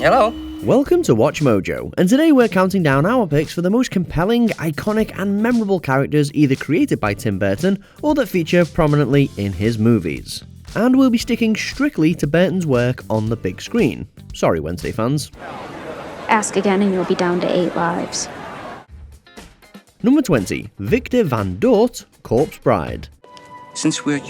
Hello. Welcome to Watch Mojo, and today we're counting down our picks for the most compelling, iconic and memorable characters either created by Tim Burton or that feature prominently in his movies. And we'll be sticking strictly to Burton's work on the big screen. Sorry, Wednesday fans. Ask again and you'll be down to 8 lives. Number 20. Victor Van Dort, Corpse Bride. Since we're,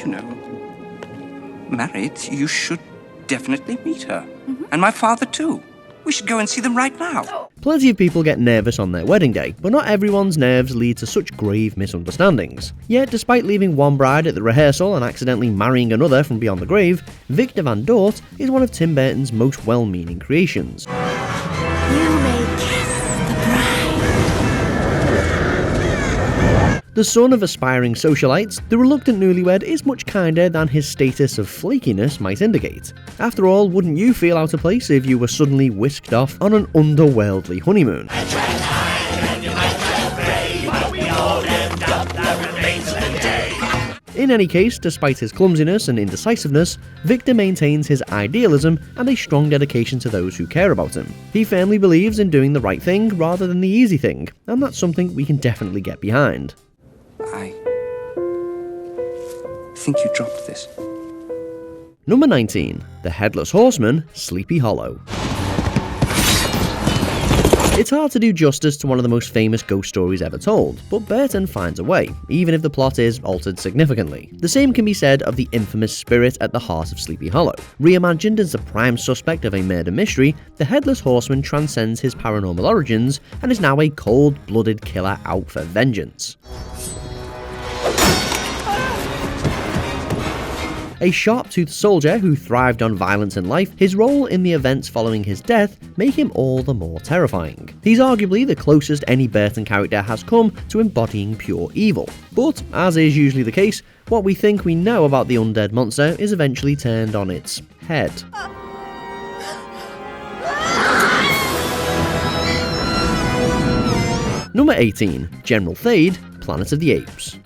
married, you should definitely meet her. Mm-hmm. And my father too. We should go and see them right now. Plenty of people get nervous on their wedding day, but not everyone's nerves lead to such grave misunderstandings. Yet, despite leaving one bride at the rehearsal and accidentally marrying another from beyond the grave, Victor Van Dort is one of Tim Burton's most well-meaning creations. You may kiss the bride. The son of aspiring socialites, the reluctant newlywed is much kinder than his status of flakiness might indicate. After all, wouldn't you feel out of place if you were suddenly whisked off on an underworldly honeymoon? In any case, despite his clumsiness and indecisiveness, Victor maintains his idealism and a strong dedication to those who care about him. He firmly believes in doing the right thing rather than the easy thing, and that's something we can definitely get behind. I think you dropped this. Number 19. The Headless Horseman, Sleepy Hollow. It's hard to do justice to one of the most famous ghost stories ever told, but Burton finds a way, even if the plot is altered significantly. The same can be said of the infamous spirit at the heart of Sleepy Hollow. Reimagined as the prime suspect of a murder mystery, the Headless Horseman transcends his paranormal origins and is now a cold-blooded killer out for vengeance. A sharp-toothed soldier who thrived on violence in life, his role in the events following his death make him all the more terrifying. He's arguably the closest any Burton character has come to embodying pure evil. But, as is usually the case, what we think we know about the undead monster is eventually turned on its head. Number 18. General Thane, Planet of the Apes.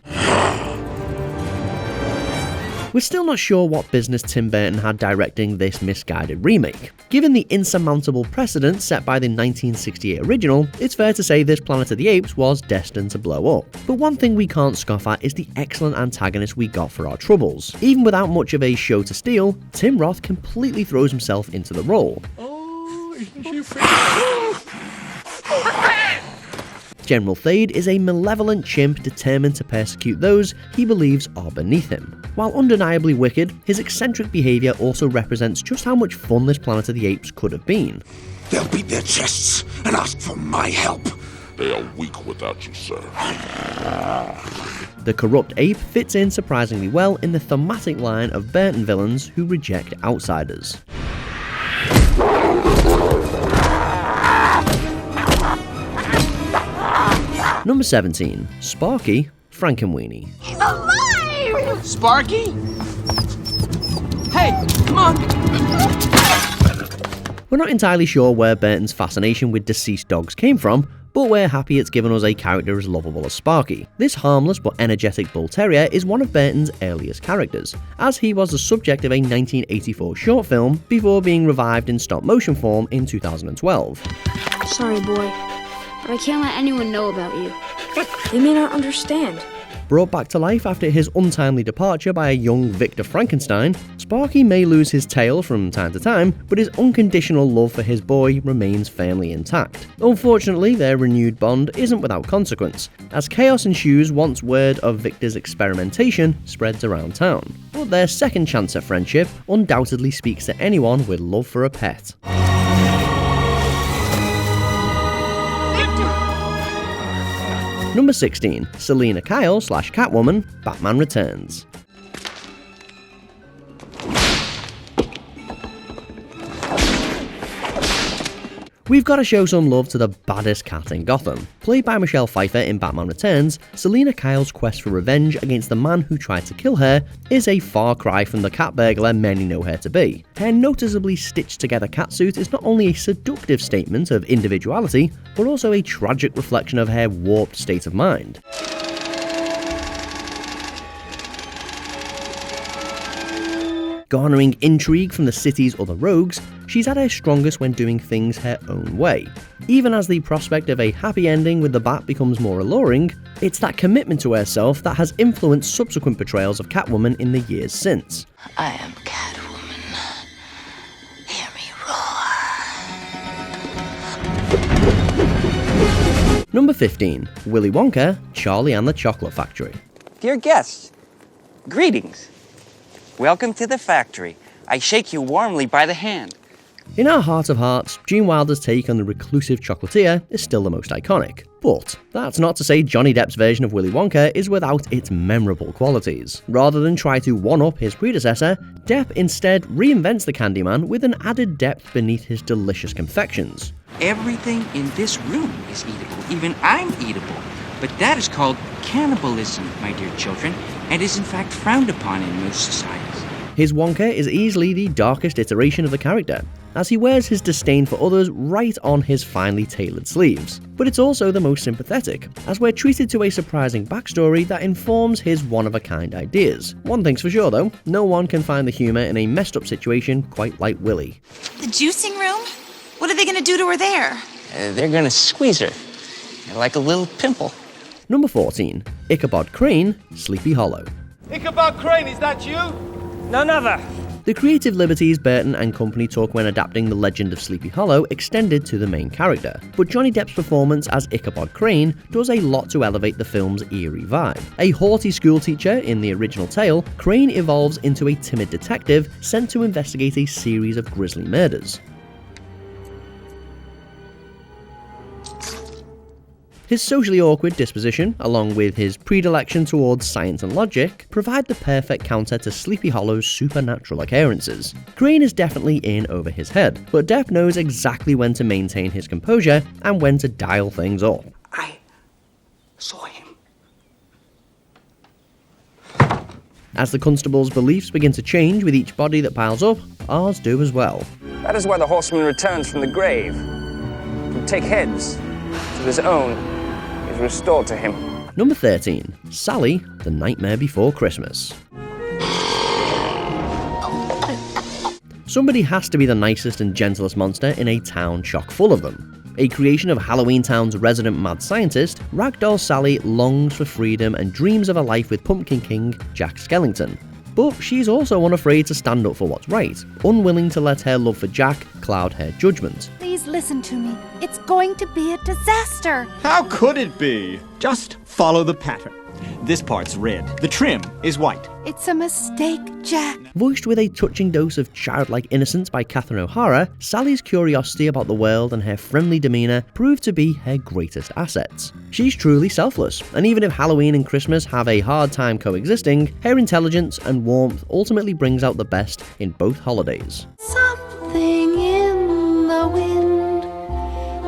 We're still not sure what business Tim Burton had directing this misguided remake. Given the insurmountable precedent set by the 1968 original, it's fair to say this Planet of the Apes was destined to blow up. But one thing we can't scoff at is the excellent antagonist we got for our troubles. Even without much of a show to steal, Tim Roth completely throws himself into the role. Oh, isn't she General Thane is a malevolent chimp determined to persecute those he believes are beneath him. While undeniably wicked, his eccentric behaviour also represents just how much fun this Planet of the Apes could have been. They'll beat their chests and ask for my help. They are weak without you, sir. The corrupt ape fits in surprisingly well in the thematic line of Burton villains who reject outsiders. Number 17. Sparky, Frankenweenie. He's alive! Sparky? Hey, come on! We're not entirely sure where Burton's fascination with deceased dogs came from, but we're happy it's given us a character as lovable as Sparky. This harmless but energetic bull terrier is one of Burton's earliest characters, as he was the subject of a 1984 short film before being revived in stop-motion form in 2012. Sorry, boy, but I can't let anyone know about you. They may not understand. Brought back to life after his untimely departure by a young Victor Frankenstein, Sparky may lose his tail from time to time, but his unconditional love for his boy remains firmly intact. Unfortunately, their renewed bond isn't without consequence, as chaos ensues once word of Victor's experimentation spreads around town. But their second chance at friendship undoubtedly speaks to anyone with love for a pet. Number 16. Selina Kyle / Catwoman, Batman Returns. We've got to show some love to the baddest cat in Gotham. Played by Michelle Pfeiffer in Batman Returns, Selina Kyle's quest for revenge against the man who tried to kill her is a far cry from the cat burglar many know her to be. Her noticeably stitched together catsuit is not only a seductive statement of individuality, but also a tragic reflection of her warped state of mind. Garnering intrigue from the city's other rogues, she's at her strongest when doing things her own way. Even as the prospect of a happy ending with the Bat becomes more alluring, it's that commitment to herself that has influenced subsequent portrayals of Catwoman in the years since. I am Catwoman. Hear me roar. Number 15. Willy Wonka, Charlie and the Chocolate Factory. Dear guests, greetings. Welcome to the factory. I shake you warmly by the hand. In our heart of hearts, Gene Wilder's take on the reclusive chocolatier is still the most iconic. But that's not to say Johnny Depp's version of Willy Wonka is without its memorable qualities. Rather than try to one-up his predecessor, Depp instead reinvents the Candyman with an added depth beneath his delicious confections. Everything in this room is eatable. Even I'm eatable. But that is called cannibalism, my dear children, and is in fact frowned upon in most societies. His Wonka is easily the darkest iteration of the character, as he wears his disdain for others right on his finely tailored sleeves. But it's also the most sympathetic, as we're treated to a surprising backstory that informs his one-of-a-kind ideas. One thing's for sure though, no one can find the humour in a messed up situation quite like Willy. The juicing room? What are they gonna do to her there? They're gonna squeeze her, like a little pimple. Number 14. Ichabod Crane, Sleepy Hollow. Ichabod Crane, is that you? None other. The creative liberties Burton and company took when adapting the legend of Sleepy Hollow extended to the main character, but Johnny Depp's performance as Ichabod Crane does a lot to elevate the film's eerie vibe. A haughty schoolteacher in the original tale, Crane evolves into a timid detective sent to investigate a series of grisly murders. His socially awkward disposition, along with his predilection towards science and logic, provide the perfect counter to Sleepy Hollow's supernatural occurrences. Crane is definitely in over his head, but Depp knows exactly when to maintain his composure and when to dial things up. I saw him. As the constable's beliefs begin to change with each body that piles up, ours do as well. That is why the horseman returns from the grave. To take heads, to his own, is restored to him. Number 13. Sally, The Nightmare Before Christmas. Somebody has to be the nicest and gentlest monster in a town chock full of them. A creation of Halloween Town's resident mad scientist, Ragdoll Sally longs for freedom and dreams of a life with Pumpkin King Jack Skellington. But she's also unafraid to stand up for what's right, unwilling to let her love for Jack cloud her judgment. Please listen to me. It's going to be a disaster. How could it be? Just follow the pattern. This part's red. The trim is white. It's a mistake, Jack. Voiced with a touching dose of childlike innocence by Catherine O'Hara, Sally's curiosity about the world and her friendly demeanour prove to be her greatest assets. She's truly selfless, and even if Halloween and Christmas have a hard time coexisting, her intelligence and warmth ultimately brings out the best in both holidays. Something in the wind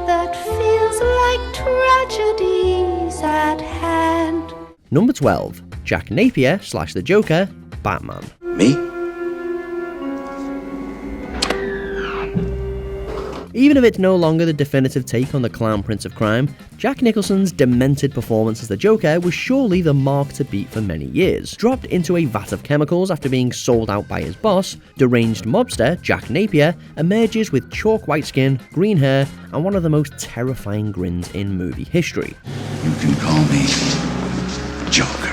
that feels like tragedies at hand. Number 12. Jack Napier / the Joker, Batman. Me? Even if it's no longer the definitive take on the clown prince of crime, Jack Nicholson's demented performance as the Joker was surely the mark to beat for many years. Dropped into a vat of chemicals after being sold out by his boss, deranged mobster Jack Napier emerges with chalk white skin, green hair, and one of the most terrifying grins in movie history. You can call me Joker.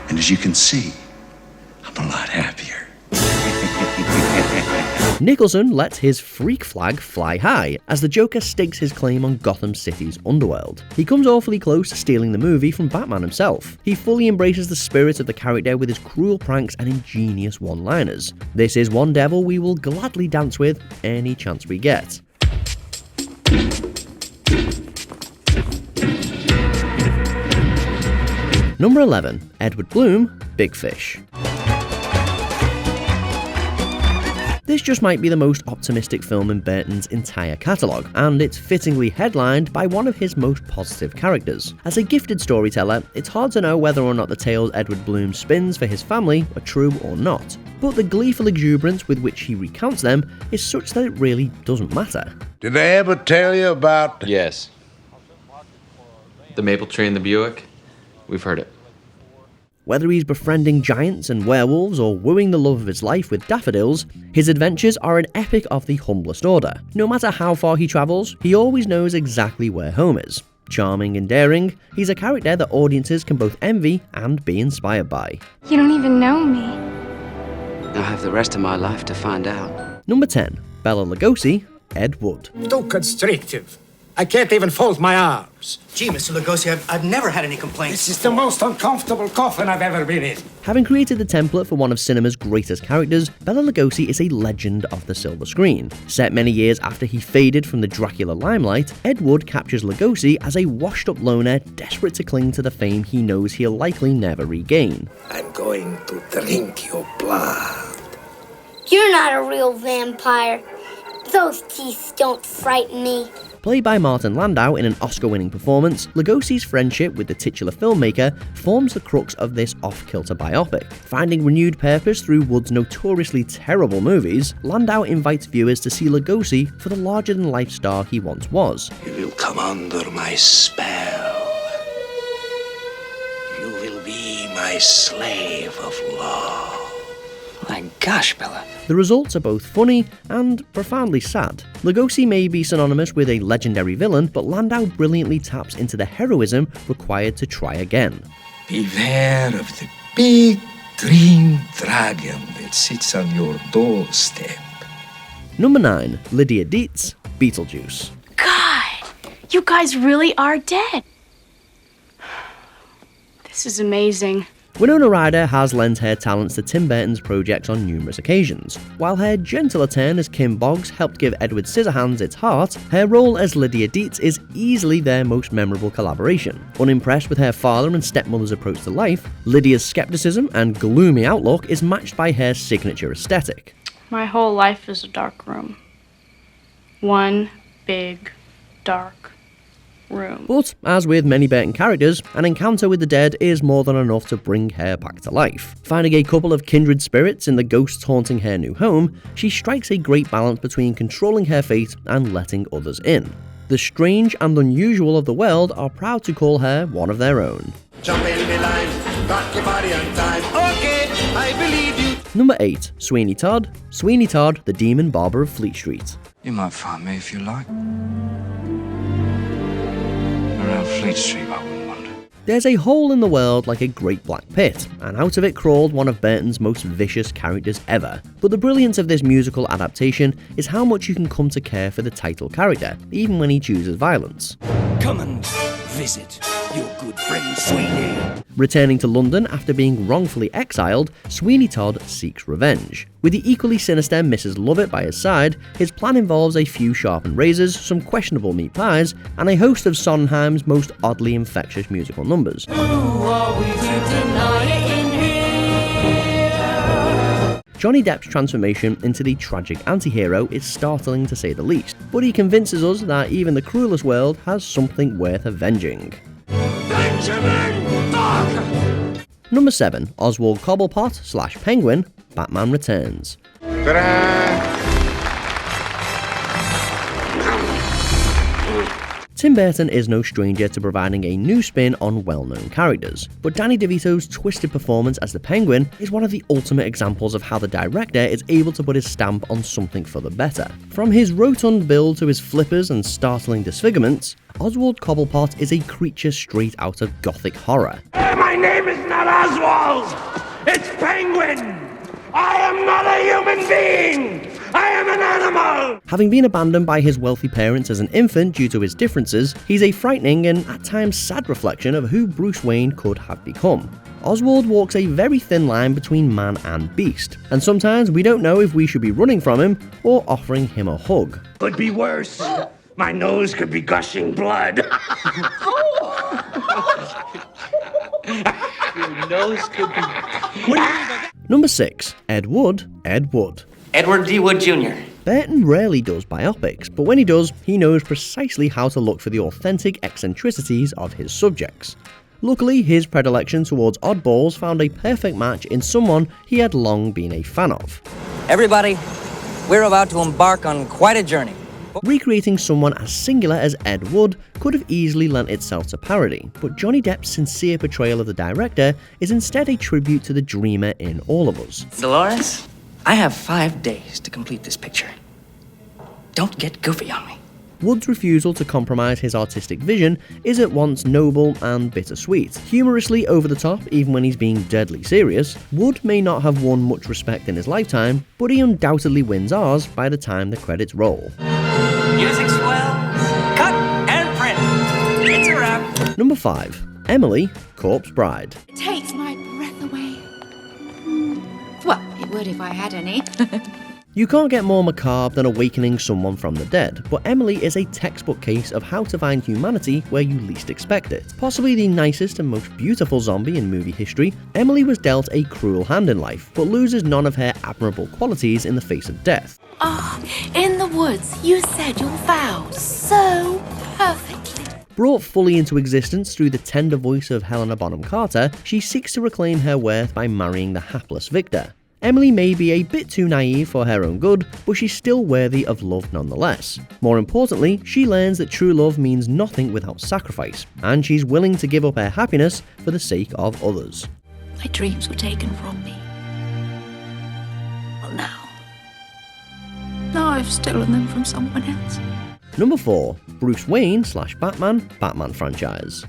And as you can see, I'm a lot happier. Nicholson lets his freak flag fly high as the Joker stakes his claim on Gotham City's underworld. He comes awfully close to stealing the movie from Batman himself. He fully embraces the spirit of the character with his cruel pranks and ingenious one-liners. This is one devil we will gladly dance with any chance we get. Number 11. Edward Bloom, Big Fish. This just might be the most optimistic film in Burton's entire catalogue, and it's fittingly headlined by one of his most positive characters. As a gifted storyteller, it's hard to know whether or not the tales Edward Bloom spins for his family are true or not, but the gleeful exuberance with which he recounts them is such that it really doesn't matter. Did they ever tell you about... Yes. The maple tree and the Buick? We've heard it. Whether he's befriending giants and werewolves or wooing the love of his life with daffodils, his adventures are an epic of the humblest order. No matter how far he travels, he always knows exactly where home is. Charming and daring, he's a character that audiences can both envy and be inspired by. You don't even know me. I'll have the rest of my life to find out. Number 10. Bela Lugosi, Ed Wood. Too constrictive. I can't even fold my arms. Gee, Mr. Lugosi, I've never had any complaints. This is the most uncomfortable coffin I've ever been in. Having created the template for one of cinema's greatest characters, Bela Lugosi is a legend of the silver screen. Set many years after he faded from the Dracula limelight, Ed Wood captures Lugosi as a washed-up loner desperate to cling to the fame he knows he'll likely never regain. I'm going to drink your blood. You're not a real vampire. Those teeth don't frighten me. Played by Martin Landau in an Oscar-winning performance, Lugosi's friendship with the titular filmmaker forms the crux of this off-kilter biopic. Finding renewed purpose through Wood's notoriously terrible movies, Landau invites viewers to see Lugosi for the larger-than-life star he once was. You will come under my spell. You will be my slave of love. My gosh, Bella. The results are both funny and profoundly sad. Lugosi may be synonymous with a legendary villain, but Landau brilliantly taps into the heroism required to try again. Beware of the big green dragon that sits on your doorstep. Number 9. Lydia Deetz, Beetlejuice. God, you guys really are dead. This is amazing. Winona Ryder has lent her talents to Tim Burton's projects on numerous occasions. While her gentler turn as Kim Boggs helped give Edward Scissorhands its heart, her role as Lydia Deetz is easily their most memorable collaboration. Unimpressed with her father and stepmother's approach to life, Lydia's skepticism and gloomy outlook is matched by her signature aesthetic. My whole life is a dark room. One big, dark room. But, as with many Burton characters, an encounter with the dead is more than enough to bring her back to life. Finding a couple of kindred spirits in the ghosts haunting her new home, she strikes a great balance between controlling her fate and letting others in. The strange and unusual of the world are proud to call her one of their own. Jump in the line, rock your body on time. Okay, I believe you. Number 8. Sweeny Todd, Sweeny Todd, the Demon Barber of Fleet Street. You might find me if you like. Around Fleet Street, I wouldn't wonder. There's a hole in the world like a great black pit, and out of it crawled one of Burton's most vicious characters ever. But the brilliance of this musical adaptation is how much you can come to care for the title character, even when he chooses violence. Come and visit your good friend Sweeny. Returning to London after being wrongfully exiled, Sweeny Todd seeks revenge. With the equally sinister Mrs. Lovett by his side, his plan involves a few sharpened razors, some questionable meat pies, and a host of Sondheim's most oddly infectious musical numbers. Johnny Depp's transformation into the tragic anti-hero is startling to say the least, but he convinces us that even the cruelest world has something worth avenging. Number 7. Oswald Cobblepot / Penguin, Batman Returns. Tim Burton is no stranger to providing a new spin on well-known characters, but Danny DeVito's twisted performance as the Penguin is one of the ultimate examples of how the director is able to put his stamp on something for the better. From his rotund build to his flippers and startling disfigurements, Oswald Cobblepot is a creature straight out of gothic horror. My name is not Oswald! It's Penguin! I am not a human being! I am an animal! Having been abandoned by his wealthy parents as an infant due to his differences, he's a frightening and at times sad reflection of who Bruce Wayne could have become. Oswald walks a very thin line between man and beast, and sometimes we don't know if we should be running from him or offering him a hug. Could be worse. My nose could be gushing blood. Your nose could be... Number 6. Ed Wood, Ed Wood. Edward D. Wood Jr. Burton rarely does biopics, but when he does, he knows precisely how to look for the authentic eccentricities of his subjects. Luckily, his predilection towards oddballs found a perfect match in someone he had long been a fan of. Everybody, we're about to embark on quite a journey. Recreating someone as singular as Ed Wood could have easily lent itself to parody, but Johnny Depp's sincere portrayal of the director is instead a tribute to the dreamer in all of us. Dolores, I have 5 days to complete this picture. Don't get goofy on me. Wood's refusal to compromise his artistic vision is at once noble and bittersweet. Humorously over the top, even when he's being deadly serious, Wood may not have won much respect in his lifetime, but he undoubtedly wins ours by the time the credits roll. Music swells. Cut and print. It's a wrap. Number 5. Emily, Corpse Bride. It takes my breath away. Well, it would if I had any. You can't get more macabre than awakening someone from the dead, but Emily is a textbook case of how to find humanity where you least expect it. Possibly the nicest and most beautiful zombie in movie history, Emily was dealt a cruel hand in life, but loses none of her admirable qualities in the face of death. Oh, in the woods, you said your vows so perfectly. Brought fully into existence through the tender voice of Helena Bonham Carter, she seeks to reclaim her worth by marrying the hapless Victor. Emily may be a bit too naive for her own good, but she's still worthy of love nonetheless. More importantly, she learns that true love means nothing without sacrifice, and she's willing to give up her happiness for the sake of others. My dreams were taken from me. Well, now I've stolen them from someone else. Number 4. Bruce Wayne / Batman franchise.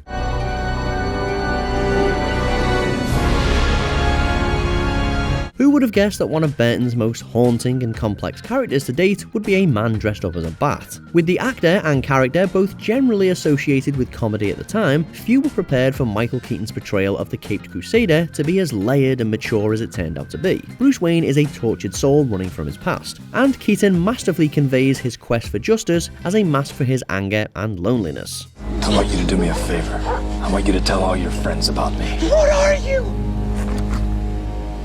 Who would have guessed that one of Burton's most haunting and complex characters to date would be a man dressed up as a bat? With the actor and character both generally associated with comedy at the time, few were prepared for Michael Keaton's portrayal of the Caped Crusader to be as layered and mature as it turned out to be. Bruce Wayne is a tortured soul running from his past, and Keaton masterfully conveys his quest for justice as a mask for his anger and loneliness. I want you to do me a favor. I want you to tell all your friends about me. What are you?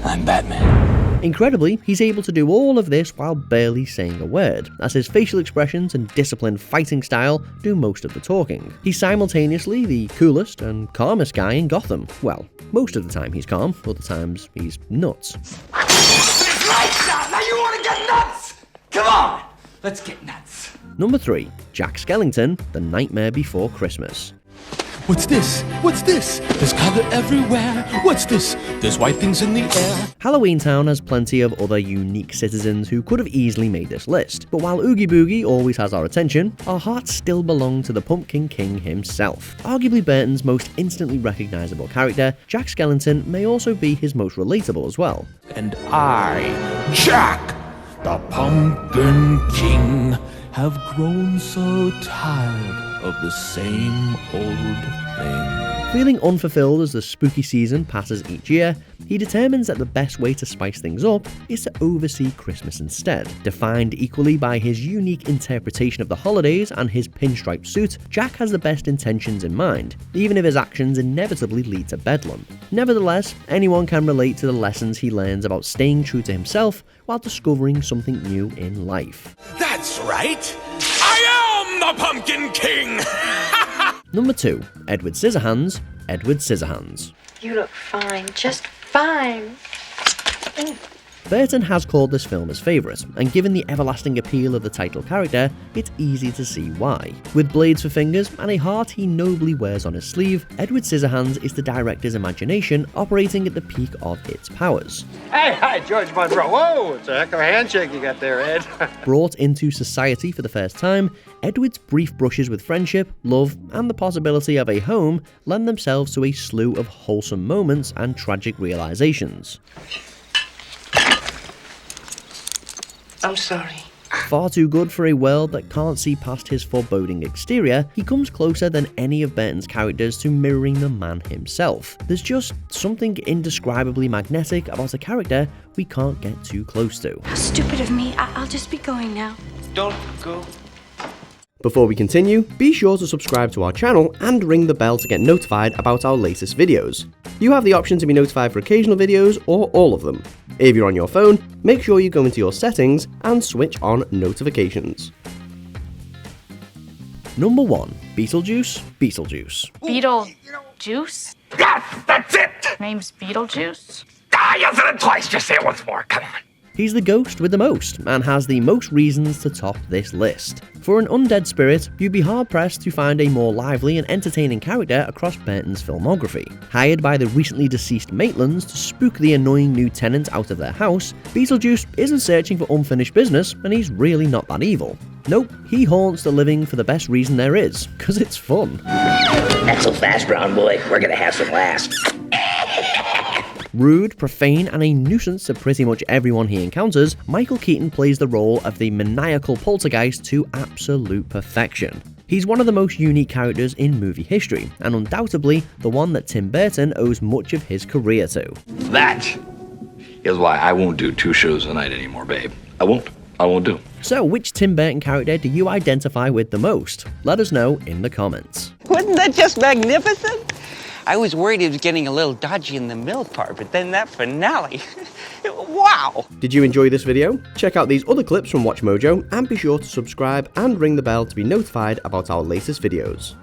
I'm Batman. Incredibly, he's able to do all of this while barely saying a word, as his facial expressions and disciplined fighting style do most of the talking. He's simultaneously the coolest and calmest guy in Gotham. Well, most of the time he's calm, other times he's nuts. Lights out! Now you want to get nuts? Come on! Let's get nuts. Number 3. Jack Skellington, The Nightmare Before Christmas. What's this? What's this? There's color everywhere. What's this? There's white things in the air. Halloween Town has plenty of other unique citizens who could have easily made this list, but while Oogie Boogie always has our attention, our hearts still belong to the Pumpkin King himself. Arguably Burton's most instantly recognizable character, Jack Skellington may also be his most relatable as well. And I, Jack, the Pumpkin King, have grown so tired of the same old thing. Feeling unfulfilled as the spooky season passes each year, he determines that the best way to spice things up is to oversee Christmas instead. Defined equally by his unique interpretation of the holidays and his pinstripe suit, Jack has the best intentions in mind, even if his actions inevitably lead to bedlam. Nevertheless, anyone can relate to the lessons he learns about staying true to himself while discovering something new in life. That's right! I am the Pumpkin King! Number 2. Edward Scissorhands, Edward Scissorhands. You look fine, just fine. Burton has called this film his favourite, and given the everlasting appeal of the title character, it's easy to see why. With blades for fingers and a heart he nobly wears on his sleeve, Edward Scissorhands is the director's imagination operating at the peak of its powers. Hey, hi, George Monroe. Whoa, it's a heck of a handshake you got there, Ed. Brought into society for the first time, Edward's brief brushes with friendship, love, and the possibility of a home lend themselves to a slew of wholesome moments and tragic realizations. I'm sorry. Far too good for a world that can't see past his foreboding exterior, he comes closer than any of Burton's characters to mirroring the man himself. There's just something indescribably magnetic about a character we can't get too close to. How stupid of me. I'll just be going now. Don't go. Before we continue, be sure to subscribe to our channel and ring the bell to get notified about our latest videos. You have the option to be notified for occasional videos or all of them. If you're on your phone, make sure you go into your settings and switch on notifications. Number 1. Beetlejuice, Beetlejuice. Beetlejuice? Yes, that's it! Name's Beetlejuice? You said it twice, just say it once more, come on. He's the ghost with the most, and has the most reasons to top this list. For an undead spirit, you'd be hard-pressed to find a more lively and entertaining character across Burton's filmography. Hired by the recently deceased Maitlands to spook the annoying new tenant out of their house, Beetlejuice isn't searching for unfinished business, and he's really not that evil. Nope, he haunts the living for the best reason there is, cause it's fun. Not so fast, brown boy. We're gonna have some laughs. Rude, profane, and a nuisance to pretty much everyone he encounters, Michael Keaton plays the role of the maniacal poltergeist to absolute perfection. He's one of the most unique characters in movie history, and undoubtedly the one that Tim Burton owes much of his career to. That is why I won't do 2 shows a night anymore, babe. I won't do. So, which Tim Burton character do you identify with the most? Let us know in the comments. Wasn't that just magnificent? I was worried it was getting a little dodgy in the milk part, but then that finale, wow! Did you enjoy this video? Check out these other clips from WatchMojo, and be sure to subscribe and ring the bell to be notified about our latest videos.